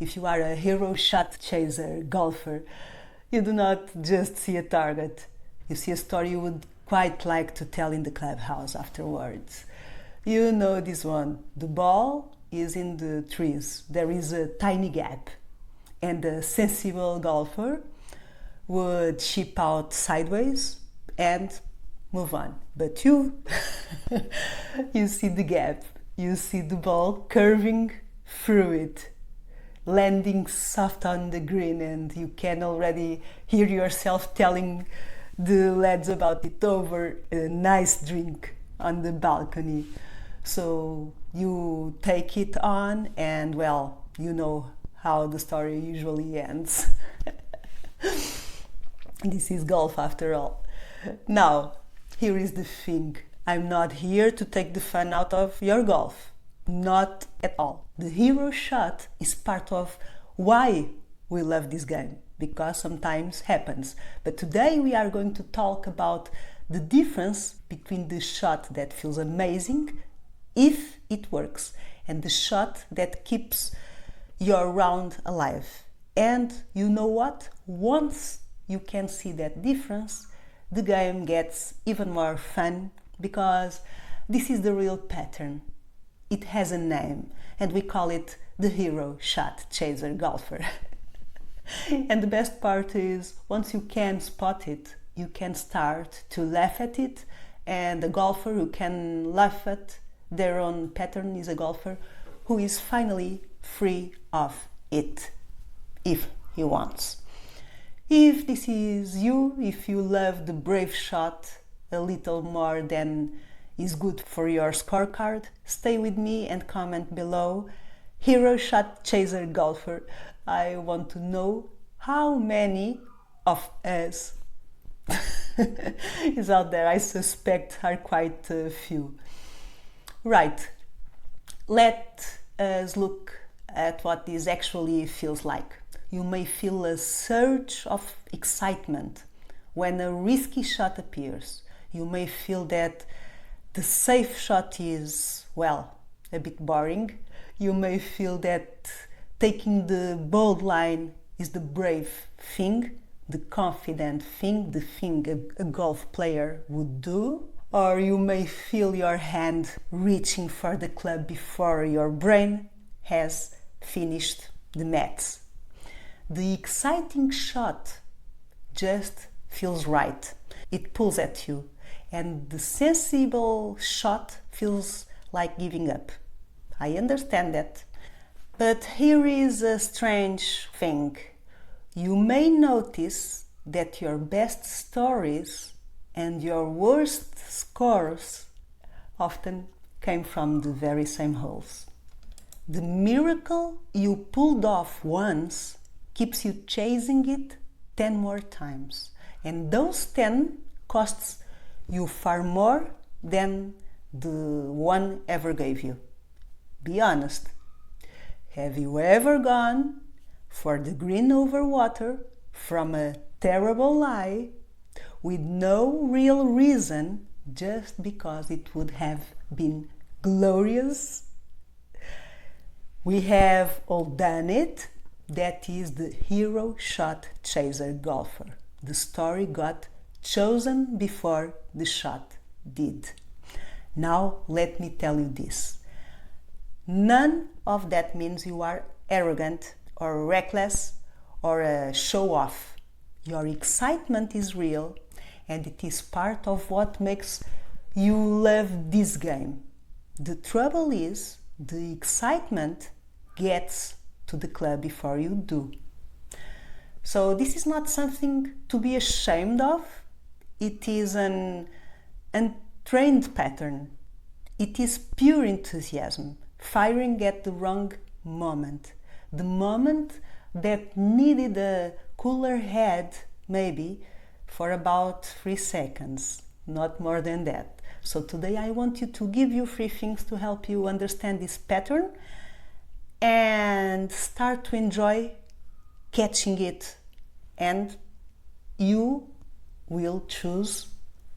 if you are a hero shot chaser golfer, you do not just see a target. You see a story you would quite like to tell in the clubhouse afterwards. You know this one. The ball is in the trees. There is a tiny gap. And a sensible golfer would chip out sideways and move on. But you, you see the gap. You see the ball curving through it, landing soft on the green, and you can already hear yourself telling the lads about it over a nice drink on the balcony. So you take it on, and well, you know how the story usually ends. This is golf after all. Now, here is the thing. I'm not here to take the fun out of your golf. Not at all. The hero shot is part of why we love this game, because sometimes happens. But today we are going to talk about the difference between the shot that feels amazing if it works and the shot that keeps your round alive. And you know what? Once you can see that difference, the game gets even more fun, because this is the real pattern. It has a name, and we call it the hero shot chaser golfer. And the best part is, once you can spot it, you can start to laugh at it, and a golfer who can laugh at their own pattern is a golfer who is finally free of it, if he wants. If this is you, if you love the brave shot a little more than is good for your scorecard, stay with me and comment below, hero shot chaser golfer. I want to know how many of us is out there. I suspect are quite a few. Right, let us look at what this actually feels like. You may feel a surge of excitement when a risky shot appears. You may feel that the safe shot is, well, a bit boring. You may feel that taking the bold line is the brave thing, the confident thing, the thing a golf player would do. Or you may feel your hand reaching for the club before your brain has finished the maths. The exciting shot just feels right. It pulls at you. And the sensible shot feels like giving up. I understand that. But here is a strange thing. You may notice that your best stories and your worst scores often came from the very same holes. The miracle you pulled off once keeps you chasing it 10 more times. And those 10 costs you far more than the one ever gave you. Be honest. Have you ever gone for the green over water from a terrible lie with no real reason, just because it would have been glorious? We have all done it. That is the hero shot chaser golfer. The story got chosen before the shot did. Now let me tell you this. None of that means you are arrogant or reckless or a show-off. Your excitement is real, and it is part of what makes you love this game. The trouble is, the excitement gets to the club before you do. So this is not something to be ashamed of. It is an untrained pattern. It is pure enthusiasm, firing at the wrong moment. The moment that needed a cooler head, maybe, for about 3 seconds, not more than that. So today I want you to give you 3 things to help you understand this pattern and start to enjoy catching it, and you will choose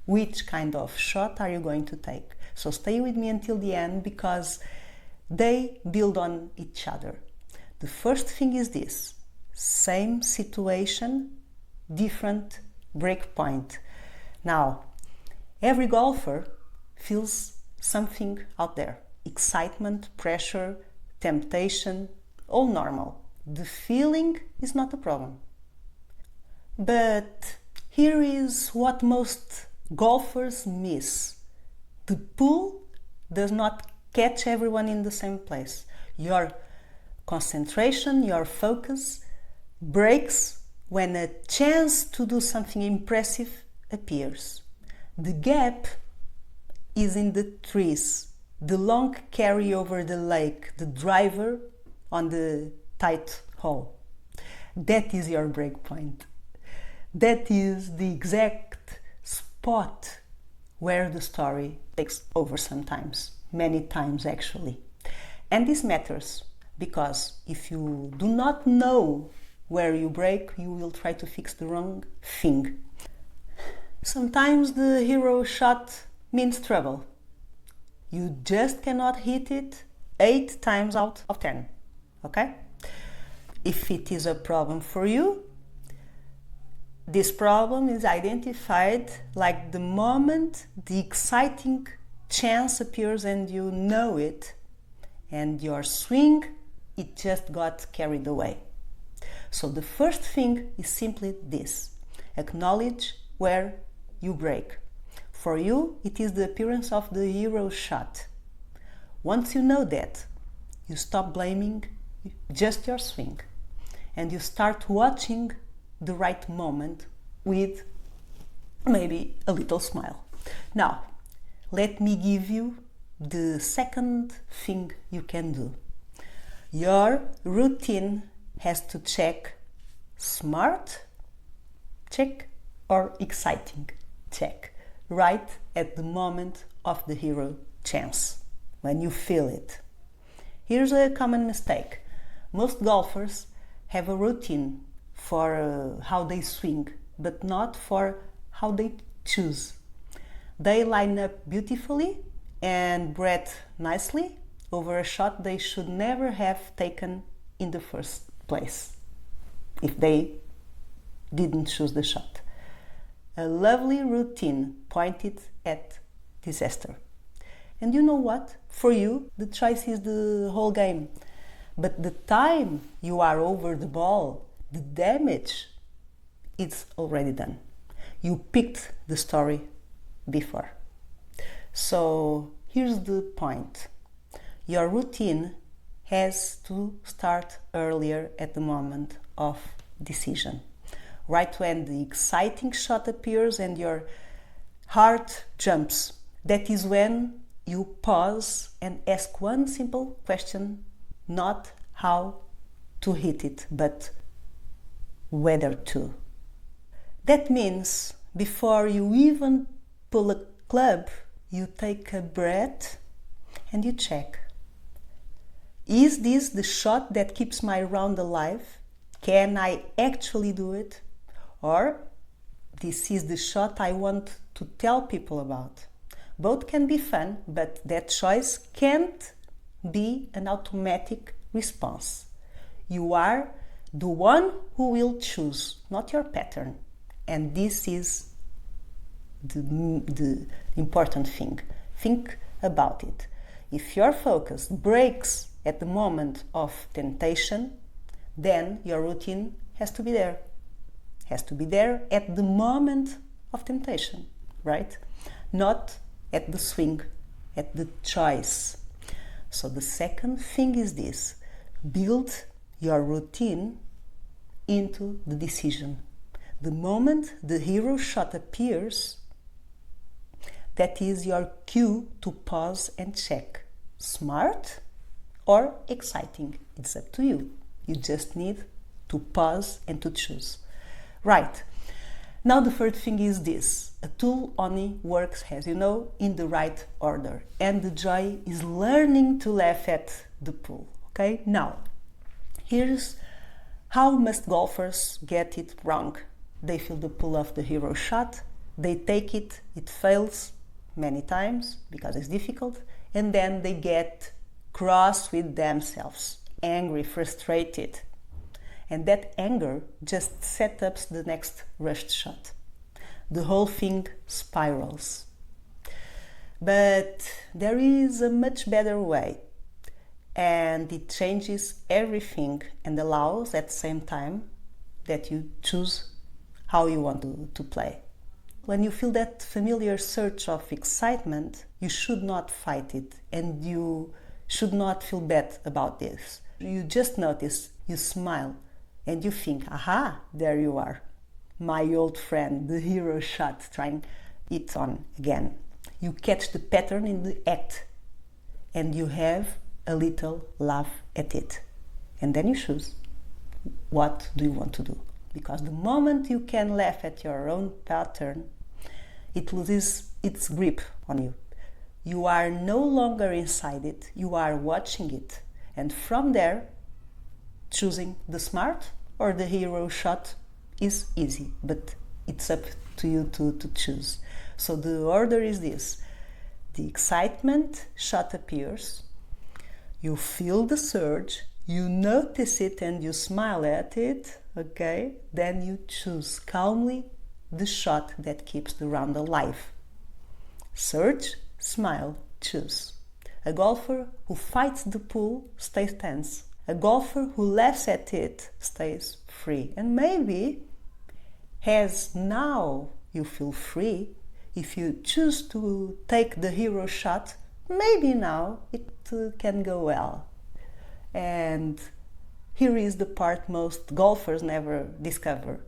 which kind of shot are you going to take. So stay with me until the end, because they build on each other. The first thing is this: same situation, different break point. Now, every golfer feels something out there: excitement, pressure, temptation, all normal. The feeling is not a problem. But here is what most golfers miss: the pool does not catch everyone in the same place. Your concentration, your focus breaks when a chance to do something impressive appears. The gap is in the trees, the long carry over the lake, the driver on the tight hole. That is your break point. That is the exact spot where the story takes over sometimes, many times actually. And this matters because if you do not know where you break, you will try to fix the wrong thing. Sometimes the hero shot means trouble. You just cannot hit it 8 times out of 10, okay? If it is a problem for you, this problem is identified like the moment the exciting chance appears and you know it, and your swing, it just got carried away. So the first thing is simply this: acknowledge where you break. For you, it is the appearance of the hero shot. Once you know that, you stop blaming just your swing and you start watching the right moment with maybe a little smile. Now, let me give you the second thing you can do. Your routine has to check smart, check, or exciting, check, right at the moment of the hero chance, when you feel it. Here's a common mistake. Most golfers have a routine for how they swing, but not for how they choose. They line up beautifully and breath nicely over a shot they should never have taken in the first place if they didn't choose the shot. A lovely routine pointed at disaster. And you know what? For you, the choice is the whole game. But the time you are over the ball, the damage, it's already done. You picked the story before. So here's the point. Your routine has to start earlier at the moment of decision. Right when the exciting shot appears and your heart jumps, that is when you pause and ask one simple question, not how to hit it, but whether to. That means before you even pull a club, you take a breath and you check. Is this the shot that keeps my round alive? Can I actually do it? Or this is the shot I want to tell people about. Both can be fun, but that choice can't be an automatic response. You are the one who will choose, not your pattern. And this is the important thing. Think about it. If your focus breaks at the moment of temptation, then your routine has to be there. Has to be there at the moment of temptation, right? Not at the swing, at the choice. So the second thing is this: build your routine into the decision. The moment the hero shot appears, that is your cue to pause and check. Smart or exciting, it's up to you. You just need to pause and to choose. Right. Now the third thing is this: a tool only works, as you know, in the right order. And the joy is learning to laugh at the pool. Okay? Now, here's how most golfers get it wrong. They feel the pull of the hero shot, they take it, it fails many times because it's difficult, and then they get cross with themselves. angry, frustrated. And that anger just sets up the next rushed shot. The whole thing spirals. But there is a much better way, and it changes everything and allows at the same time that you choose how you want to play. When you feel that familiar surge of excitement, you should not fight it, and you should not feel bad about this. You just notice, you smile, and you think, aha, there you are. My old friend, the hero shot, trying it on again. You catch the pattern in the act, and you have a little laugh at it. And then you choose, what do you want to do? Because the moment you can laugh at your own pattern, it loses its grip on you. You are no longer inside it, you are watching it. And from there, choosing the smart or the hero shot is easy, but it's up to you to choose. So the order is this. The excitement shot appears, you feel the surge, you notice it and you smile at it, okay? Then you choose calmly the shot that keeps the round alive. Surge, smile, choose. A golfer who fights the pool stays tense. A golfer who laughs at it stays free. And maybe, as now you feel free, if you choose to take the hero shot, maybe now it can go well. And here is the part most golfers never discover.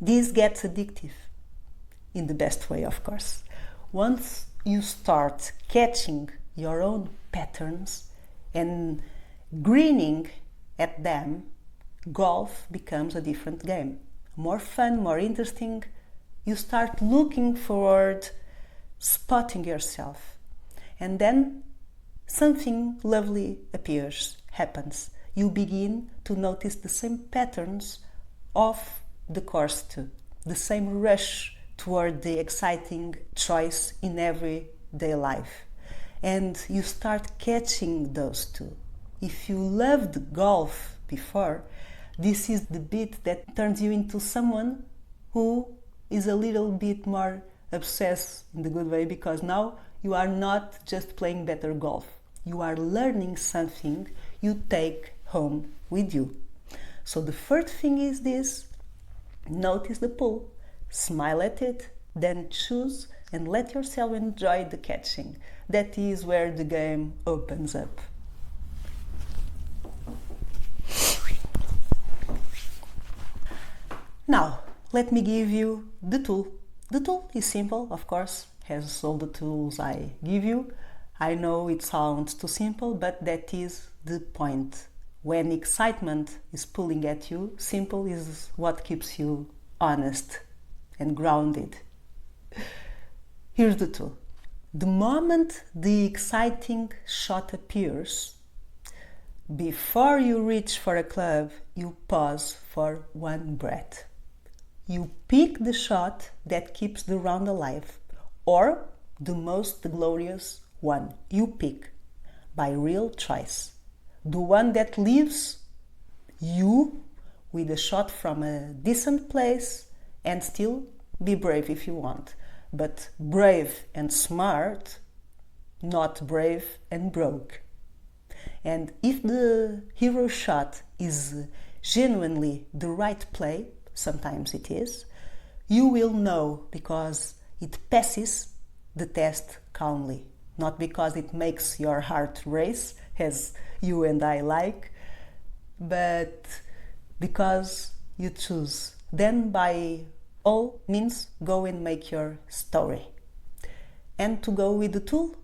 This gets addictive, in the best way, of course. Once you start catching your own patterns and grinning at them, golf becomes a different game. More fun, more interesting. You start looking forward, spotting yourself. And then something lovely happens. You begin to notice the same patterns of the course too. The same rush toward the exciting choice in everyday life. And you start catching those two. If you loved golf before, this is the bit that turns you into someone who is a little bit more obsessed in the good way, because now you are not just playing better golf. You are learning something you take home with you. So the first thing is this: notice the pool, smile at it, then choose and let yourself enjoy the catching. That is where the game opens up. Now, let me give you the tool. The tool is simple, of course, as all the tools I give you. I know it sounds too simple, but that is the point. When excitement is pulling at you, simple is what keeps you honest and grounded. Here's the tool. The moment the exciting shot appears, before you reach for a club, you pause for one breath. You pick the shot that keeps the round alive, or the most glorious one you pick by real choice. The one that leaves you with a shot from a decent place, and still be brave if you want. But brave and smart, not brave and broke. And if the hero shot is genuinely the right play, sometimes it is, you will know because it passes the test calmly. Not because it makes your heart race, as you and I like, but because you choose. Then by all means, go and make your story. And to go with the tool,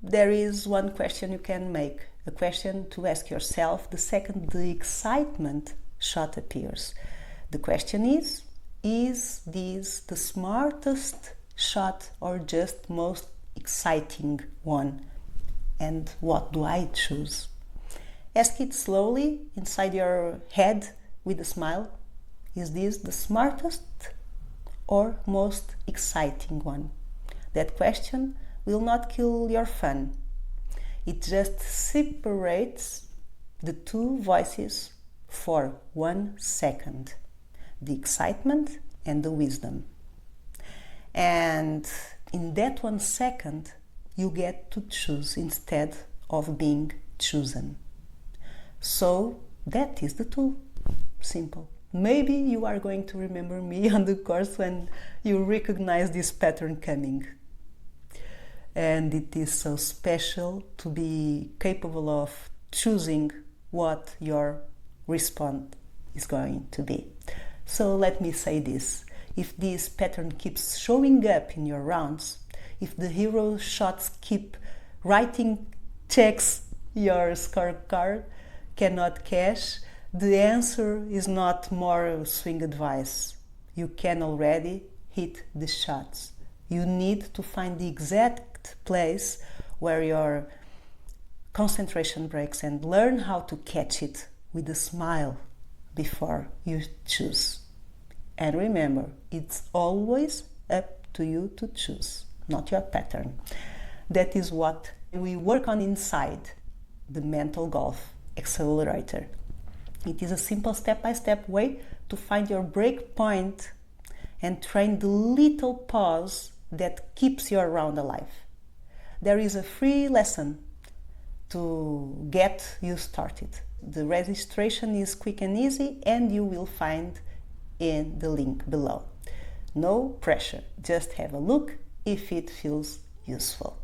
there is one question you can make, a question to ask yourself the second the excitement shot appears. The question is this the smartest shot or just most exciting one? And what do I choose? Ask it slowly inside your head with a smile. Is this the smartest or most exciting one? That question will not kill your fun. It just separates the two voices for 1 second, the excitement and the wisdom. And in that 1 second, you get to choose instead of being chosen. So that is the tool. Simple. Maybe you are going to remember me on the course when you recognize this pattern coming. And it is so special to be capable of choosing what your response is going to be. So let me say this. If this pattern keeps showing up in your rounds, if the hero shots keep writing checks your scorecard cannot cash, the answer is not more swing advice. You can already hit the shots. You need to find the exact place where your concentration breaks and learn how to catch it with a smile before you choose. And remember, it's always up to you to choose, not your pattern. That is what we work on inside the Mental Golf Accelerator. It is a simple step-by-step way to find your break point and train the little pause that keeps your round alive. There is a free lesson to get you started. The registration is quick and easy, and you will find in the link below. No pressure, just have a look if it feels useful.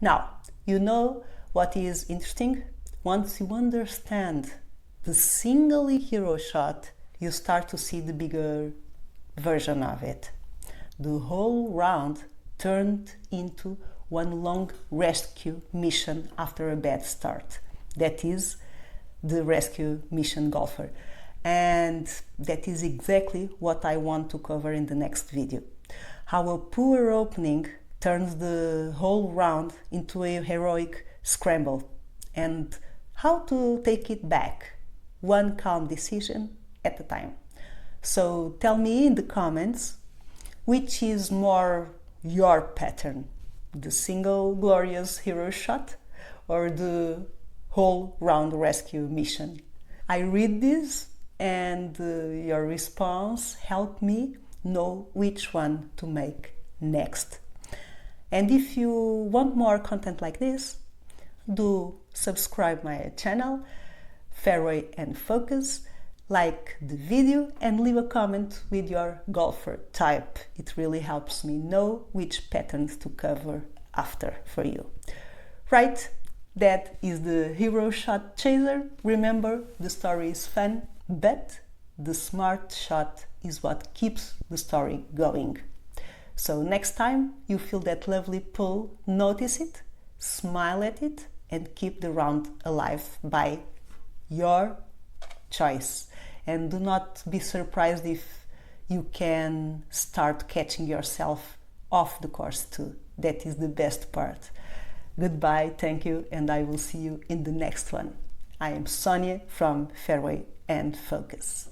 Now, you know what is interesting? Once you understand the single hero shot, you start to see the bigger version of it. The whole round turned into one long rescue mission after a bad start. That is the rescue mission golfer. And that is exactly what I want to cover in the next video. How a poor opening turns the whole round into a heroic scramble, and how to take it back, one calm decision at a time. So tell me in the comments which is more your pattern, the single glorious hero shot or the whole round rescue mission. I read this, and your response helped me know which one to make next. And if you want more content like this, do subscribe my channel, Fairway and Focus, like the video and leave a comment with your golfer type. It really helps me know which patterns to cover after for you. Right, that is the Hero Shot Chaser. Remember, the story is fun, but the smart shot is what keeps the story going. So next time you feel that lovely pull, notice it, smile at it, and keep the round alive by your choice. And do not be surprised if you can start catching yourself off the course too. That is the best part. Goodbye, thank you, and I will see you in the next one. I am Sonia from Fairway and Focus.